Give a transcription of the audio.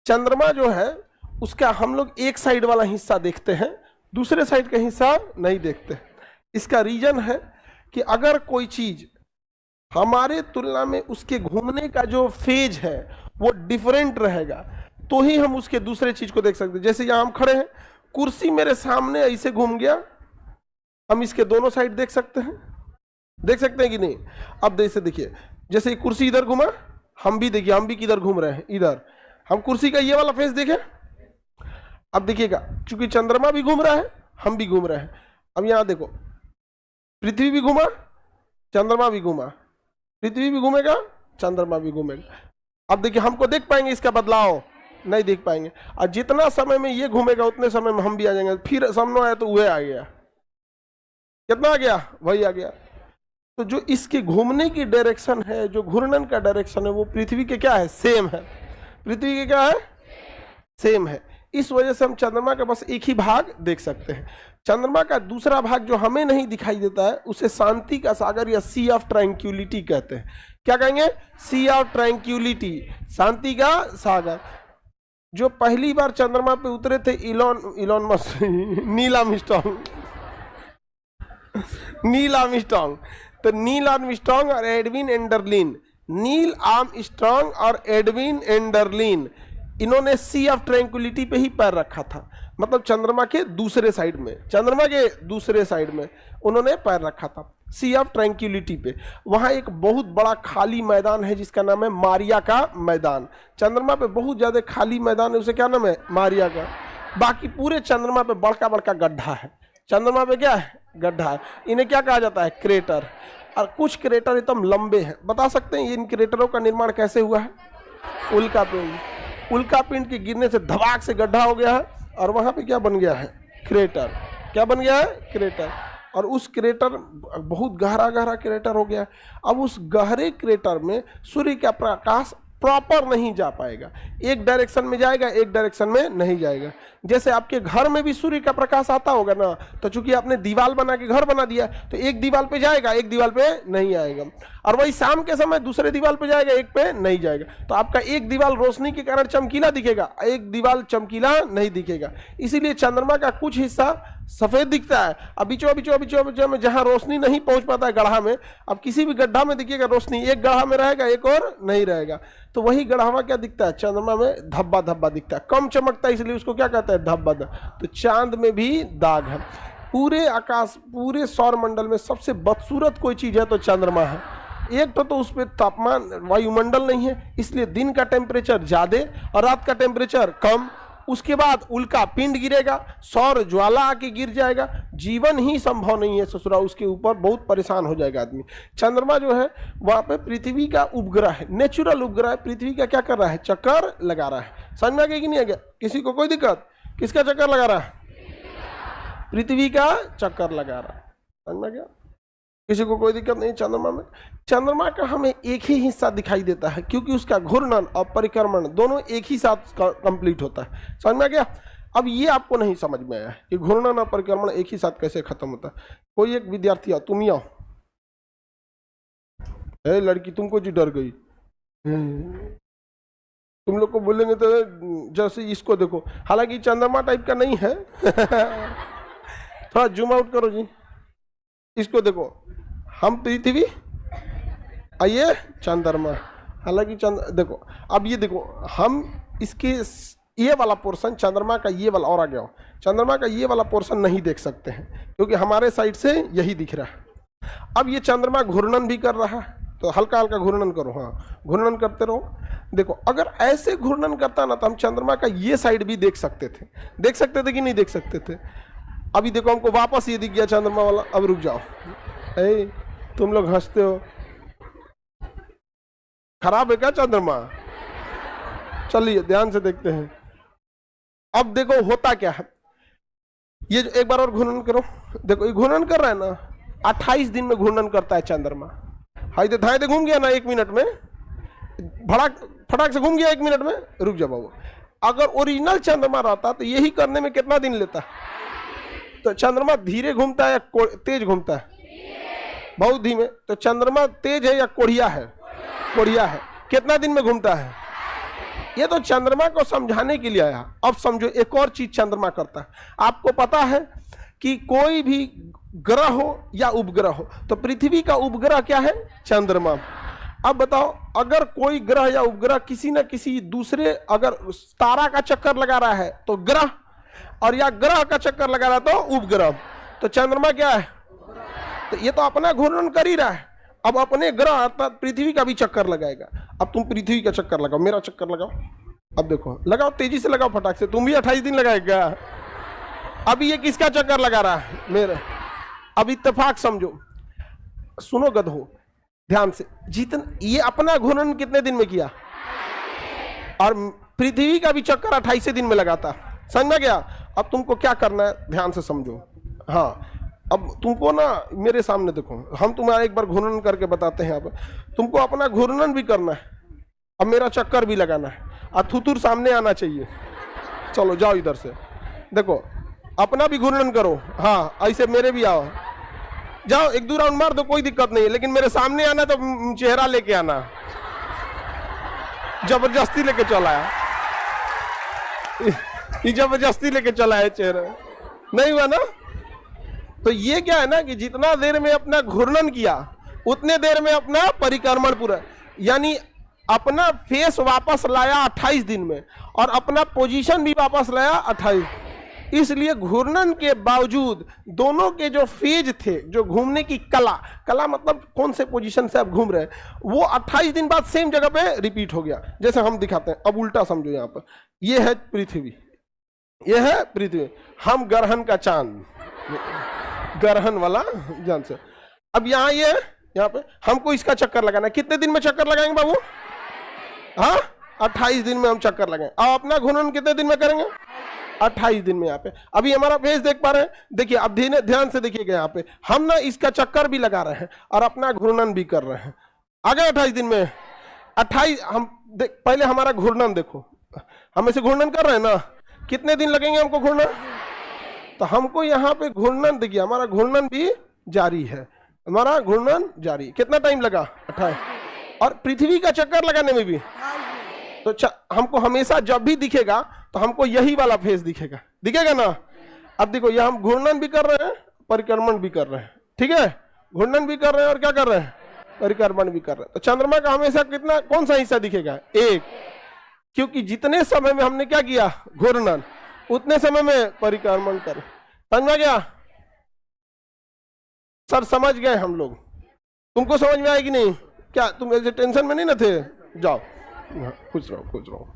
चंद्रमा जो है उसका हम लोग एक साइड वाला हिस्सा देखते हैं, दूसरे साइड का हिस्सा नहीं देखते। इसका रीजन है कि अगर कोई चीज हमारे तुलना में उसके घूमने का जो फेज है वो डिफरेंट रहेगा तो ही हम उसके दूसरे चीज को देख सकते हैं। जैसे यहां हम खड़े हैं, कुर्सी मेरे सामने ऐसे घूम गया, हम इसके दोनों साइड देख सकते हैं, देख सकते हैं कि नहीं? अब जैसे देखिए, जैसे कुर्सी इधर घुमा, हम भी देखिए हम भी किधर घूम रहे हैं, इधर। हम कुर्सी का ये वाला फेस देखें, अब देखिएगा क्योंकि चंद्रमा भी घूम रहा है, हम भी घूम रहे हैं। अब यहां देखो, पृथ्वी भी घूमा, चंद्रमा भी घूमा, पृथ्वी भी घूमेगा, चंद्रमा भी घूमेगा। अब देखिए हमको देख पाएंगे इसका बदलाव? नहीं देख पाएंगे। और जितना समय में ये घूमेगा उतने समय में हम भी आ जाएंगे। फिर सामने आया तो वह आ गया, कितना आ गया? वही आ गया। तो जो इसके घूमने की डायरेक्शन है, जो घूर्णन का डायरेक्शन है, वो पृथ्वी के क्या है? सेम है। पृथ्वी के क्या है? सेम है। इस वजह से हम चंद्रमा का बस एक ही भाग देख सकते हैं। चंद्रमा का दूसरा भाग जो हमें नहीं दिखाई देता है उसे शांति का सागर या सी ऑफ ट्रैंक्विलिटी कहते हैं। क्या कहेंगे? सी ऑफ ट्रैंक्विलिटी, शांति का सागर। जो पहली बार चंद्रमा पे उतरे थे Elon Musk, Neil Armstrong, Neil Armstrong. तो नील आर्मस्ट्रांग और एडविन एंडरलिन, नील आर्मस्ट्रांग और एडविन एंडरलिन, इन्होंने सी ऑफ ट्रैंक्विलिटी पे ही पैर रखा था। मतलब चंद्रमा के दूसरे साइड में, चंद्रमा के दूसरे साइड में उन्होंने पैर रखा था, सी ऑफ ट्रैंक्विलिटी पे। वहां एक बहुत बड़ा खाली मैदान है जिसका नाम है मारिया का मैदान। चंद्रमा पे बहुत ज्यादा खाली मैदान है, उसे क्या नाम है? मारिया का। बाकी पूरे चंद्रमा पे बड़का बड़का गड्ढा है। चंद्रमा पे क्या है? गड्ढा है। इन्हें क्या कहा जाता है? क्रेटर। और कुछ क्रेटर एकदम लंबे हैं। बता सकते हैं इन क्रेटरों का निर्माण कैसे हुआ है? उल्का पिंड, उल्का पिंड के गिरने से धमाक से गड्ढा हो गया है और वहां पे क्या बन गया है? क्रेटर। क्या बन गया है? क्रेटर। और उस क्रेटर, बहुत गहरा गहरा क्रेटर हो गया। अब उस गहरे क्रेटर में सूर्य का प्रकाश प्रॉपर नहीं जा पाएगा, एक डायरेक्शन में जाएगा, एक डायरेक्शन में नहीं जाएगा। जैसे आपके घर में भी सूर्य का प्रकाश आता होगा ना, तो चूंकि आपने दीवार बना के घर बना दिया तो एक दीवार पे जाएगा, एक दीवार पे नहीं आएगा। और वही शाम के समय दूसरे दीवार पे जाएगा, एक पे नहीं जाएगा। तो आपका एक दीवार रोशनी के कारण चमकीला दिखेगा, एक दीवार चमकीला नहीं दिखेगा। इसीलिए चंद्रमा का कुछ हिस्सा सफेद दिखता है, अब बीचों में जहां रोशनी नहीं पहुंच पाता है गड्ढा में, अब किसी भी गड्ढा में दिखेगा रोशनी, एक गड्ढा में रहेगा एक और नहीं रहेगा। तो वही गड्ढावा क्या दिखता है? चंद्रमा में धब्बा धब्बा दिखता है, कम चमकता है, इसलिए उसको क्या कहते हैं? धब्बा। तो चांद में भी दाग है। पूरे आकाश, पूरे सौर मंडल में सबसे बदसूरत कोई चीज है तो चंद्रमा है। एक तो उस पर तापमान, वायुमंडल नहीं है, इसलिए दिन का टेम्परेचर ज्यादा और रात का टेम्परेचर कम। उसके बाद उल्का पिंड गिरेगा, सौर ज्वाला आके गिर जाएगा, जीवन ही संभव नहीं है ससुरा, उसके ऊपर बहुत परेशान हो जाएगा आदमी। चंद्रमा जो है वहां पे पृथ्वी का उपग्रह है, नेचुरल उपग्रह है। पृथ्वी का क्या कर रहा है? चक्कर लगा रहा है। समझ में आ गया कि नहीं आ गया? किसी को कोई दिक्कत? किसका चक्कर लगा रहा है? पृथ्वी का चक्कर लगा रहा है। समझ में आ गया? किसी को कोई दिक्कत नहीं चंद्रमा में। चंद्रमा का हमें एक ही हिस्सा दिखाई देता है क्योंकि उसका घूर्णन और परिक्रमण दोनों एक ही साथ कंप्लीट होता है। समझ में आ गया? अब ये आपको नहीं समझ में आया कि घूर्णन और परिक्रमण एक ही साथ कैसे खत्म होता है। कोई एक विद्यार्थी आओ, तुम ही आओ। लड़की तुमको जी डर गई, तुम लोग को बोलेंगे तो जैसे इसको देखो, हालांकि चंद्रमा टाइप का नहीं है थोड़ा जूम आउट करो जी, इसको देखो, हम पृथ्वी और ये चंद्रमा, हालांकि देखो, अब ये देखो, हम इसके ये वाला पोर्शन चंद्रमा का ये वाला, और आ गया, चंद्रमा का ये वाला पोर्शन नहीं देख सकते हैं क्योंकि हमारे साइड से यही दिख रहा है। अब ये चंद्रमा घूर्णन भी कर रहा है तो हल्का हल्का घूर्णन करो, हाँ घूर्णन करते रहो। देखो अगर ऐसे घूर्णन करता ना तो हम चंद्रमा का ये साइड भी देख सकते थे कि नहीं देख सकते थे। अभी देखो हमको वापस ये दिख गया चंद्रमा वाला। अब रुक जाओ, तुम लोग हंसते हो, खराब है क्या चंद्रमा? चलिए ध्यान से देखते हैं। अब देखो होता क्या है, ये जो एक बार और घूर्णन करो, देखो ये घूर्णन कर रहा है ना, 28 दिन में घूर्णन करता है चंद्रमा। हाई दे धाई दे घूम गया ना 1 मिनट में, फटाक से घूम गया 1 मिनट में। रुक जाओ बाबू, अगर ओरिजिनल चंद्रमा रहता तो यही करने में कितना दिन लेता? तो चंद्रमा धीरे घूमता है या तेज घूमता है? बहुत धीमे। तो चंद्रमा तेज है या कोढ़िया है? कोढ़िया है। कितना दिन में घूमता है? ये तो चंद्रमा को समझाने के लिए आया। अब समझो एक और चीज चंद्रमा करता है। आपको पता है कि कोई भी ग्रह हो या उपग्रह हो, तो पृथ्वी का उपग्रह क्या है? चंद्रमा। अब बताओ, अगर कोई ग्रह या उपग्रह किसी न किसी दूसरे अगर तारा का चक्कर लगा रहा है तो ग्रह, और या ग्रह का चक्कर लगा रहा है तो उपग्रह, तो चंद्रमा क्या है? तो ये तो अपना घूर्णन कर ही रहा है। अब अपने ग्रह अर्थात पृथ्वी का भी चक्कर लगाएगा। अब तुम पृथ्वी का चक्कर लगाओ, मेरा चक्कर लगाओ। अब देखो, लगाओ, तेजी से लगाओ, फटाक से। तुम भी 28 दिन लगाएगा। अभी ये किसका चक्कर लगा रहा है? मेरा। अब इत्तेफाक समझो, सुनो गधो ध्यान से, ये अपना घूर्णन कितने दिन में किया, और पृथ्वी का भी चक्कर 28 दिन में लगाता। समझ में गया? अब तुमको क्या करना है, ध्यान से समझो। हाँ, अब तुमको ना मेरे सामने देखो, हम तुम्हारा एक बार घूर्णन करके बताते हैं। अब तुमको अपना घूर्णन भी करना है, अब मेरा चक्कर भी लगाना है, और थुथुर सामने आना चाहिए। चलो जाओ इधर से, देखो अपना भी घूर्णन करो। हाँ, ऐसे मेरे भी आओ, जाओ, एक दो राउंड मार दो, कोई दिक्कत नहीं है, लेकिन मेरे सामने आना तो चेहरा लेके आना। जबरदस्ती लेके चला है, ये जबरदस्ती लेके चला है चेहरा, नहीं हुआ ना? तो ये क्या है ना कि जितना देर में अपना घूर्णन किया उतने देर में अपना परिक्रमण पूरा, यानी अपना फेस वापस लाया 28 दिन में, और अपना पोजीशन भी वापस लाया 28। इसलिए घूर्णन के बावजूद दोनों के जो फेज थे, जो घूमने की कला मतलब कौन से पोजीशन से आप घूम रहे हैं, वो 28 दिन बाद सेम जगह पे रिपीट हो गया। जैसे हम दिखाते हैं। अब उल्टा समझो, यहाँ पर ये है पृथ्वी, ये है पृथ्वी, हम ग्रहण का चांद, ग्रहण वाला जान से। अब यहाँ ये, यहाँ पे हमको इसका चक्कर लगाना है। कितने दिन में चक्कर लगाएंगे बाबू? हाँ, 28 दिन में हम चक्कर लगाएंगे। अब अपना घूर्णन कितने दिन में करेंगे? 28 दिन में। यहाँ पे अभी हमारा फेस देख पा रहे हैं, देखिए, अब ध्यान से देखिएगा। यहाँ पे हम ना इसका चक्कर भी लगा रहे हैं और अपना घूर्णन भी कर रहे हैं। आ गए 28 दिन में। 28 हम पहले हमारा घूर्णन देखो, हम ऐसे घूर्णन कर रहे हैं ना, कितने दिन लगेंगे हमको घूर्णन? तो हमको यहाँ पे घूर्णन देखिए, हमारा घूर्णन भी जारी है, हमारा घूर्णन जारी। कितना टाइम लगा? 28। और पृथ्वी का चक्कर लगाने में भी तो हमको हमेशा जब भी दिखेगा तो हमको यही वाला फेस दिखेगा, दिखेगा ना? अब देखो, यह हम घूर्णन भी कर रहे हैं, परिक्रमण भी कर रहे हैं, ठीक है? घूर्णन भी कर रहे हैं और क्या कर रहे हैं? परिक्रमण भी कर रहे हैं। तो चंद्रमा का हमेशा कितना, कौन सा हिस्सा दिखेगा? एक, क्योंकि जितने समय में हमने क्या किया? घूर्णन, उतने समय में परिक्रमण कर। समझ में गया? सर समझ गए हम लोग? तुमको समझ में आएगी नहीं क्या? तुम ऐसे टेंशन में नहीं ना थे? जाओ, खुश रहो, खुश रहो।